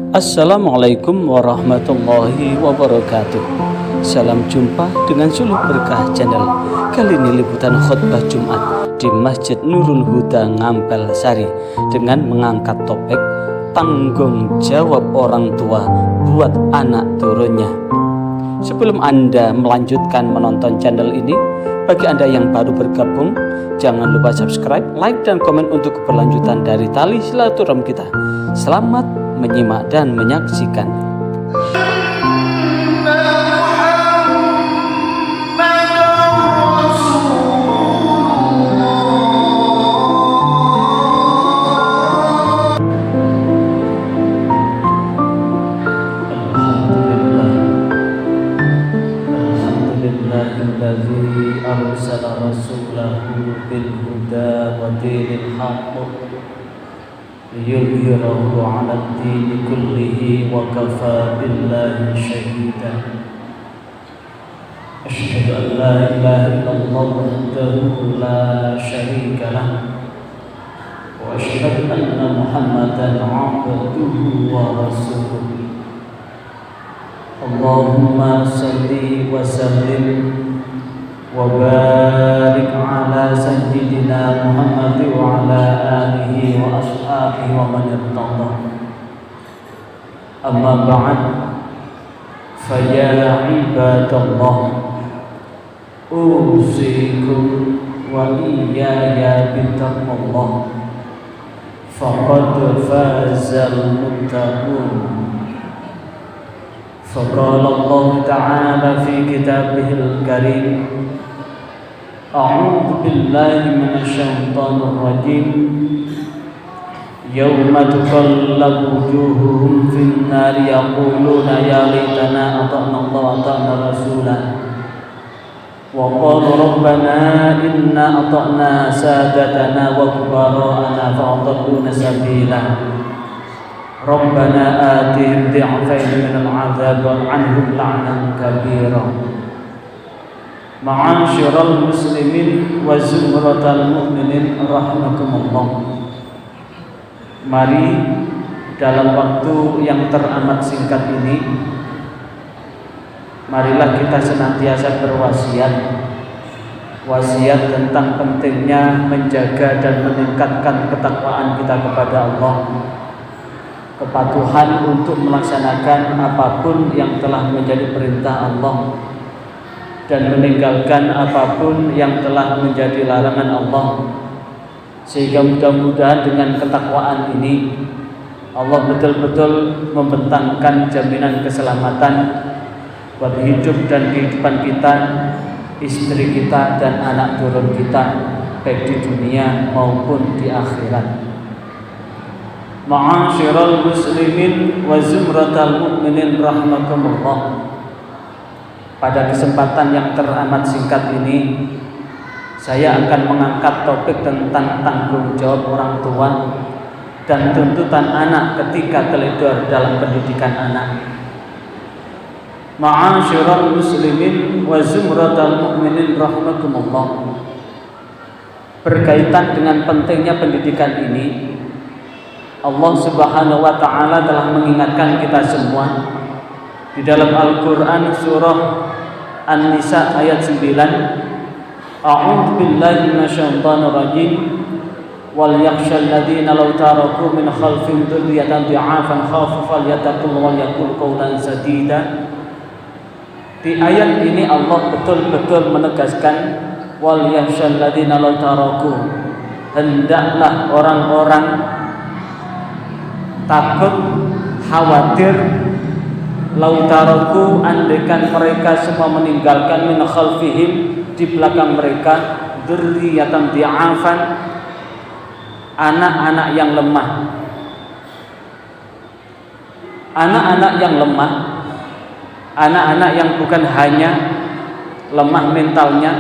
Assalamualaikum warahmatullahi wabarakatuh. Salam jumpa dengan Suluh Berkah Channel. Kali ini liputan khutbah Jumat di Masjid Nurul Huda Ngampel Sari dengan mengangkat topik tanggung jawab orang tua buat anak turunnya. Sebelum Anda melanjutkan menonton channel ini, bagi Anda yang baru bergabung, jangan lupa subscribe, like, dan komen untuk keberlanjutan dari tali silaturahmi kita. Selamat menyimak dan menyaksikan. Alhamdulillahilladzi arsala rasulahu bil huda wa dinil haqq liyudhhirahu 'ala ad-dini kullihi wa kafaa billahi shahidan. Asyhadu an la ilaha illallah wahdahu la syarika lah wa asyhadu anna Muhammadan 'abduhu wa rasuluh. Allahumma salli wa sallim wa barik ala sayyidina Muhammad wa ala alihi wa ashabihi wa man irtada. Amma ba'd, fa ya ibadallah, usikum wa iyaya bittaqwallah, faqad fazal muttaqun. فقال الله تعالى في كتابه الكريم: أعوذ بالله من الشيطان الرجيم يوم تقلب وجوههم في النار يقولون يا ليتنا أطعنا الله وأطعنا رسولا وقالوا ربنا إنا أطعنا سادتنا وكبراءنا فأضلونا سبيلا ربنا آتهم ضعفين من العذاب وعنهم لعنا كبيرا. Ma'asyiral muslimin wa zumratal mu'minin rahimakumullah. Mari dalam waktu yang teramat singkat ini, marilah kita senantiasa berwasiat tentang pentingnya menjaga dan meningkatkan ketakwaan kita kepada Allah, kepatuhan untuk melaksanakan apapun yang telah menjadi perintah Allah, dan meninggalkan apapun yang telah menjadi larangan Allah, sehingga mudah-mudahan dengan ketakwaan ini Allah betul-betul membentangkan jaminan keselamatan buat hidup dan kehidupan kita, istri kita, dan anak turun kita, baik di dunia maupun di akhirat. Ma'asyiral muslimin wa zumratal mu'minin rahimakumullah. Pada kesempatan yang teramat singkat ini, saya akan mengangkat topik tentang tanggung jawab orang tua dan tuntutan anak ketika teledor dalam pendidikan anak. Ma'asyiral muslimin wa zumratal mu'minin rahimakumullah. Berkaitan dengan pentingnya pendidikan ini, Allah Subhanahu wa ta'ala telah mengingatkan kita semua di dalam Al-Quran surah An-Nisa ayat 9. A'udzu billahi minasyaitonir rajim. Wal yakhshal ladzina law taraku min khalfihim dzurriyyatan dhi'afan khafu falyattaqullaha wa yaqulu qawlan sadida. Di ayat ini Allah betul-betul menegaskan wal yakhshal ladzina law taraku, hendaklah orang-orang takut, khawatir, lautaraku, andaikan mereka semua meninggalkan min khalfihim, di belakang mereka, dzurriyyatan dhi'afan, anak-anak yang lemah. Anak-anak yang lemah, anak-anak yang bukan hanya lemah mentalnya,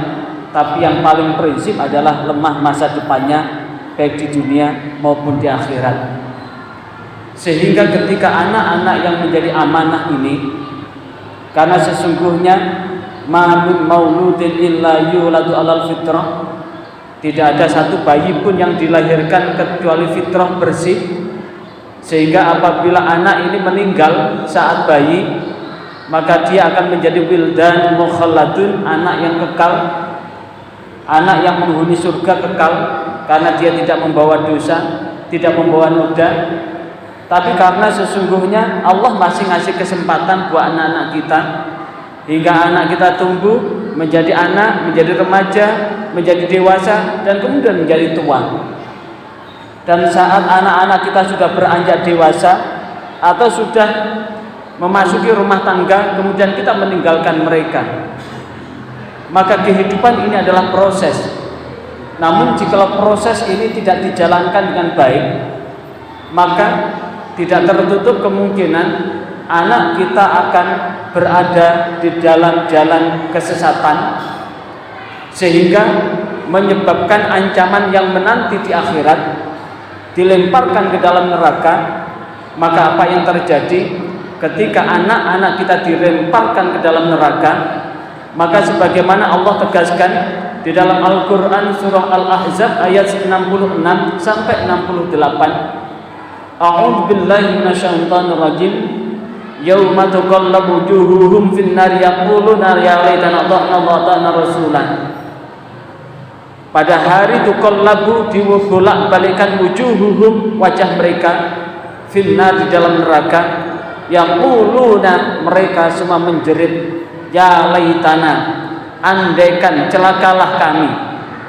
tapi yang paling prinsip adalah lemah masa depannya, baik di dunia maupun di akhirat. Sehingga ketika anak-anak yang menjadi amanah ini, karena sesungguhnya ma min mauludin illa yuladu alal fitrah, tidak ada satu bayi pun yang dilahirkan kecuali fitrah bersih, Sehingga apabila anak ini meninggal saat bayi, maka dia akan menjadi wildan mukhalladun, anak yang kekal, anak yang menghuni surga kekal, karena dia tidak membawa dosa, tidak membawa noda. Tapi karena sesungguhnya Allah masih ngasih kesempatan buat anak-anak kita, hingga anak kita tumbuh menjadi anak, menjadi remaja, menjadi dewasa, dan kemudian menjadi tua. Dan saat anak-anak kita sudah beranjak dewasa atau sudah memasuki rumah tangga, kemudian kita meninggalkan mereka, maka kehidupan ini adalah proses. Namun jika proses ini tidak dijalankan dengan baik, maka tidak tertutup kemungkinan anak kita akan berada di dalam jalan kesesatan, sehingga menyebabkan ancaman yang menanti di akhirat, dilemparkan ke dalam neraka. Maka apa yang terjadi ketika anak-anak kita dilemparkan ke dalam neraka? Maka sebagaimana Allah tegaskan di dalam Al-Quran surah Al-Ahzab ayat 66 sampai 68, A'udzu billahi minasyaitonir rajim. Yauma tuqallabu wujuhuhum fin nar yaquluna ya laitana ata'na wa ata'na rasulan. Pada hari tuqallabu, dibolak-balikan wujuhuhum, wajah mereka, finnar, di dalam neraka, yaquluna, mereka semua menjerit, ya laitana, andaikan celakalah kami,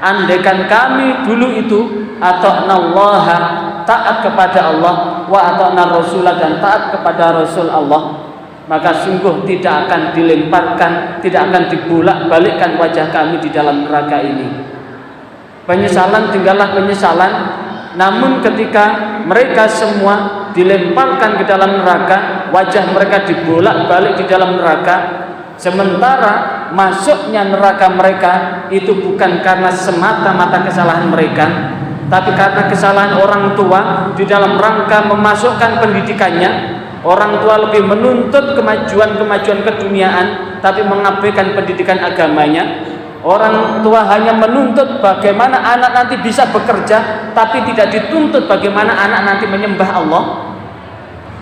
andaikan kami dulu itu ata'nallaha, taat kepada Allah, wa ata'na rasulah, dan taat kepada Rasul Allah, maka sungguh tidak akan dilemparkan, tidak akan dibolak-balikkan wajah kami di dalam neraka ini. Penyesalan tinggallah penyesalan. Namun ketika mereka semua dilemparkan ke dalam neraka, wajah mereka dibolak-balik di dalam neraka, sementara masuknya neraka mereka itu bukan karena semata-mata kesalahan mereka, tapi karena kesalahan orang tua di dalam rangka memasukkan pendidikannya. Orang tua lebih menuntut kemajuan-kemajuan keduniaan, tapi mengabaikan pendidikan agamanya. Orang tua hanya menuntut bagaimana anak nanti bisa bekerja, tapi tidak dituntut bagaimana anak nanti menyembah Allah.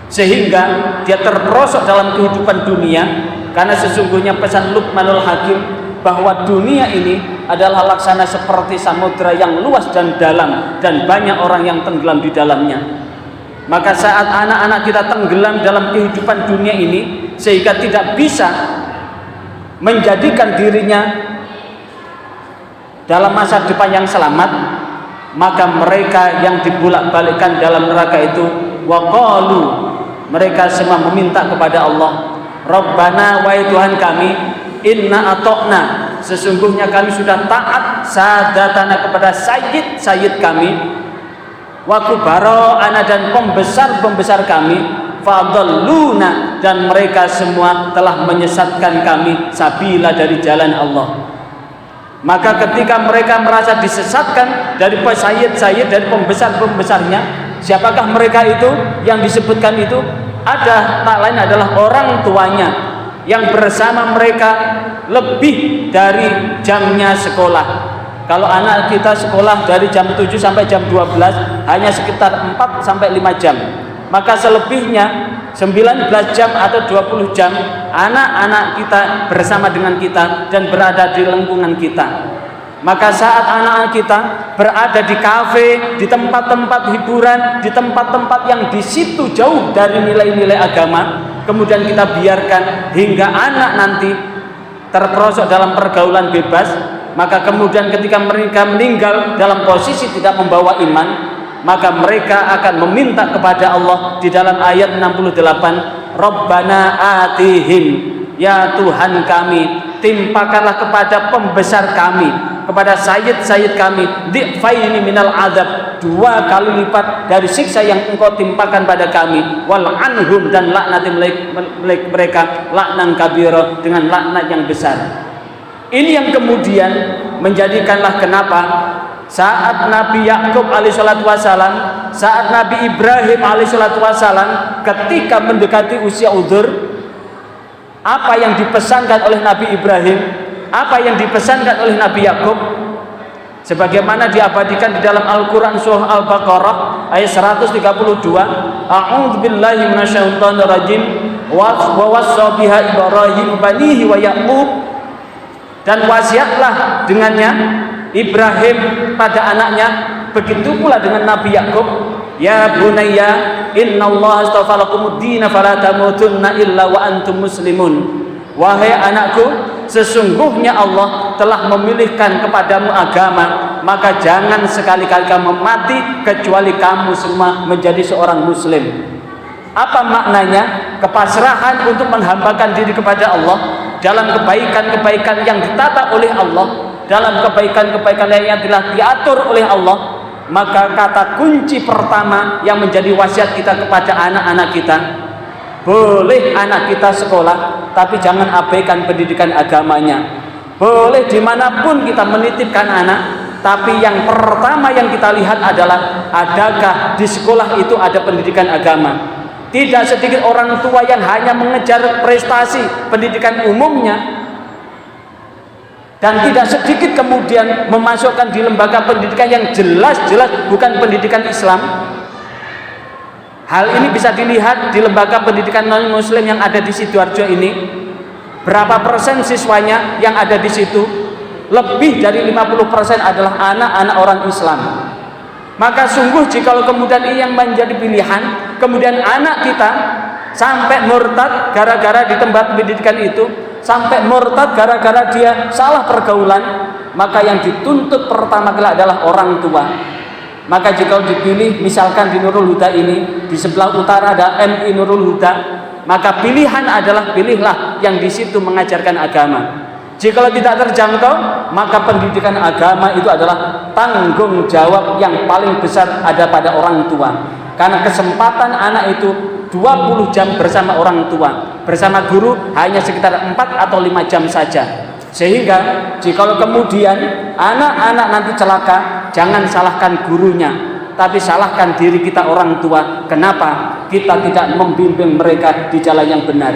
Sehingga dia terperosok dalam kehidupan dunia. Karena sesungguhnya pesan Luqmanul Hakim bahwa dunia ini adalah laksana seperti samudra yang luas dan dalam, dan banyak orang yang tenggelam di dalamnya. Maka saat anak-anak kita tenggelam dalam kehidupan dunia ini, sehingga tidak bisa menjadikan dirinya dalam masa depan yang selamat, maka mereka yang dibolak-balikkan dalam neraka itu, waqalu, mereka semua meminta kepada Allah, Rabbana, wahai Tuhan kami, inna atokna, sesungguhnya kami sudah taat sadatana, kepada sayyid kami, wa kubara'ana, dan pembesar kami, fadalluna, dan mereka semua telah menyesatkan kami, sabila, dari jalan Allah. Maka ketika mereka merasa disesatkan dari sayyid, dari pembesarnya, siapakah mereka itu yang disebutkan itu? Ada, tak lain adalah orang tuanya yang bersama mereka lebih dari jamnya sekolah. Kalau anak kita sekolah dari jam 7 sampai jam 12 hanya sekitar 4 sampai 5 jam. Maka selebihnya 19 jam atau 20 jam anak-anak kita bersama dengan kita dan berada di lingkungan kita. Maka saat anak-anak kita berada di kafe, di tempat-tempat hiburan, di tempat-tempat yang di situ jauh dari nilai-nilai agama, kemudian kita biarkan hingga anak nanti terperosok dalam pergaulan bebas, maka kemudian ketika mereka meninggal dalam posisi tidak membawa iman, maka mereka akan meminta kepada Allah di dalam ayat 68, Rabbana atihim, ya Tuhan kami, timpakanlah kepada pembesar kami, kepada sayyid kami, di'faini minal adab, 2 kali lipat dari siksa yang engkau timpakan pada kami, wal anhum, dan laknati mereka laknan kabira, dengan laknat yang besar. Ini yang kemudian menjadikanlah kenapa saat Nabi Yakub alaihissalatu wassalam, saat Nabi Ibrahim alaihissalatu wassalam ketika mendekati usia uzur, apa yang dipesankan oleh Nabi Ibrahim, apa yang dipesankan oleh Nabi Yakub? sebagaimana diabadikan di dalam Al-Qur'an surah Al-Baqarah ayat 132, a'udzubillahi minasyaitonirrajim wa wassa biha Ibrahim banihi wa Yaqub, dan wasiatlah dengannya Ibrahim pada anaknya, begitu pula dengan Nabi Yakub, ya bunayya innallaha astafa lakumuddina fala tamutunna illa wa antum muslimun. Wahai anakku, sesungguhnya Allah telah memilihkan kepadamu agama, maka jangan sekali-kali kamu mati kecuali kamu semua menjadi seorang muslim. Apa maknanya? Kepasrahan untuk menghambakan diri kepada Allah dalam kebaikan-kebaikan yang ditata oleh Allah, dalam kebaikan-kebaikan yang telah diatur oleh Allah. Maka kata kunci pertama yang menjadi wasiat kita kepada anak-anak kita, boleh anak kita sekolah, tapi jangan abaikan pendidikan agamanya. Boleh dimanapun kita menitipkan anak, tapi yang pertama yang kita lihat adalah adakah di sekolah itu ada pendidikan agama. Tidak sedikit orang tua yang hanya mengejar prestasi pendidikan umumnya, dan tidak sedikit kemudian memasukkan di lembaga pendidikan yang jelas-jelas bukan pendidikan Islam. Hal ini bisa dilihat di lembaga pendidikan non-muslim yang ada di Sidoarjo ini. Berapa persen siswanya yang ada di situ? Lebih dari 50% adalah anak-anak orang Islam. Maka sungguh jikalau kemudian ini yang menjadi pilihan, kemudian anak kita sampai murtad gara-gara di tempat pendidikan itu, sampai murtad gara-gara dia salah pergaulan, maka yang dituntut pertama kali adalah orang tua. Maka jika dipilih, misalkan di Nurul Huda ini, di sebelah utara ada MI Nurul Huda, maka pilihan adalah pilihlah yang di situ mengajarkan agama. Jika tidak terjangkau, maka pendidikan agama itu adalah tanggung jawab yang paling besar ada pada orang tua. Karena kesempatan anak itu 20 jam bersama orang tua, bersama guru hanya sekitar 4 atau 5 jam saja. Sehingga jikalau kemudian anak-anak nanti celaka, jangan salahkan gurunya, tapi salahkan diri kita orang tua. Kenapa kita tidak membimbing mereka di jalan yang benar?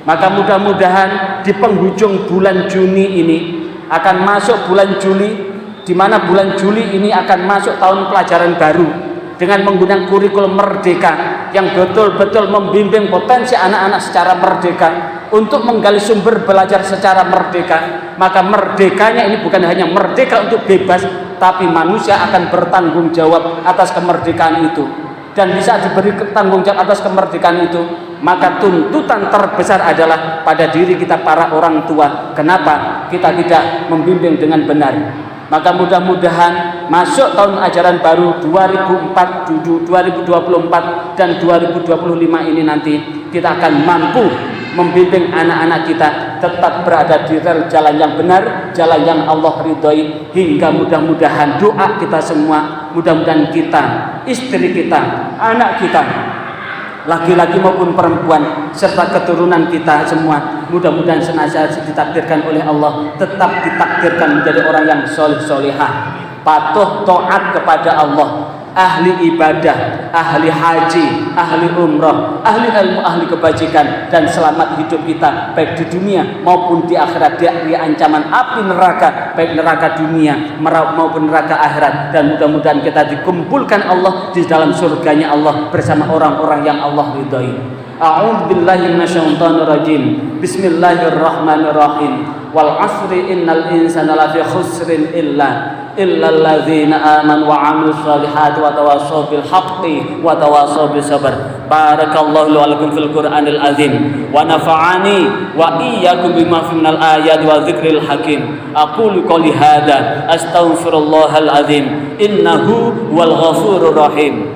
Maka mudah-mudahan di penghujung bulan Juni ini akan masuk bulan Juli, di mana bulan Juli ini akan masuk tahun pelajaran baru dengan menggunakan kurikulum merdeka yang betul-betul membimbing potensi anak-anak secara merdeka untuk menggali sumber belajar secara merdeka. Maka merdekanya ini bukan hanya merdeka untuk bebas, tapi manusia akan bertanggung jawab atas kemerdekaan itu. Dan bisa diberi tanggung jawab atas kemerdekaan itu, maka tuntutan terbesar adalah pada diri kita para orang tua. Kenapa kita tidak membimbing dengan benar? Maka mudah-mudahan masuk tahun ajaran baru 2024 dan 2025 ini nanti kita akan mampu membimbing anak-anak kita tetap berada di jalan yang benar, jalan yang Allah ridhoi, hingga mudah-mudahan doa kita semua, mudah-mudahan kita, istri kita, anak kita, laki-laki maupun perempuan, serta keturunan kita semua, mudah-mudahan senantiasa ditakdirkan oleh Allah, tetap ditakdirkan menjadi orang yang soleh-solehah, patuh taat kepada Allah, ahli ibadah, ahli haji, ahli umrah, ahli ilmu, ahli kebajikan, dan selamat hidup kita baik di dunia maupun di akhirat dari ancaman api neraka, baik neraka dunia maupun neraka akhirat. Dan mudah-mudahan kita dikumpulkan Allah di dalam surganya Allah bersama orang-orang yang Allah ridhai. A'udzubillahi minasyaitonirrajim. Bismillahirrahmanirrahim. Wal 'asri innal insana lafi khusrin illalladzina amanu wa 'amilus solihati wa tawassaw bil haqqi wa tawassaw bis sabr. Barakallahu lakum fil Qur'anil azim wa nafa'ani wa iyyakum bima fi minal ayati wa dzikril hakim. Aqulu qouli hadza astaghfirullahal azim innahu wal ghafurur rahim.